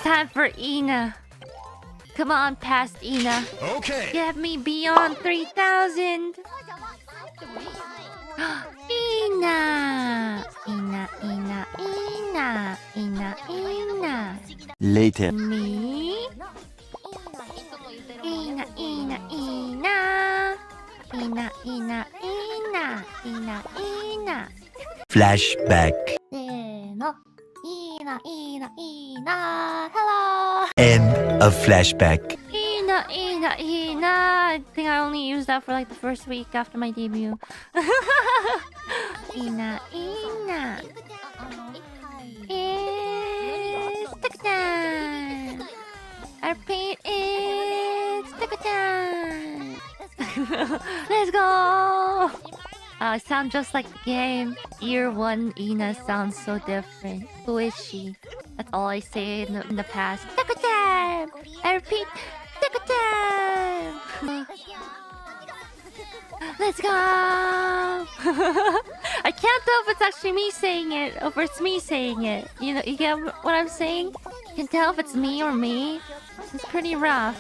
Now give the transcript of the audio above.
time for Ina. Come on, past Ina. Okay. Get me beyond 3,000. Ina. Ina, Ina, Ina. Ina, Ina. Later. Me. Ina, Ina, Ina. Ina, Ina, Ina. Ina, Ina. Flashback. せーの。Ina, Ina, Ina. Hello. End of flashback. Ina, Ina, Ina. I think I only used that for like the first week after my debut. Ina, Ina. It's 𝗙𝗏𝗏. Our paint is 𝗙𝗏𝗏. Let's go! It sounds just like the game. Year 1 Ina sounds so different. Who is she? That's all I say in the past. 𝗙𝗏𝗏. I repeat, 𝗙𝗏𝗏. Let's go! I can't tell if it's actually me saying it or if it's me saying it. You know, you get what I'm saying? You can tell if it's me or me. It's pretty rough.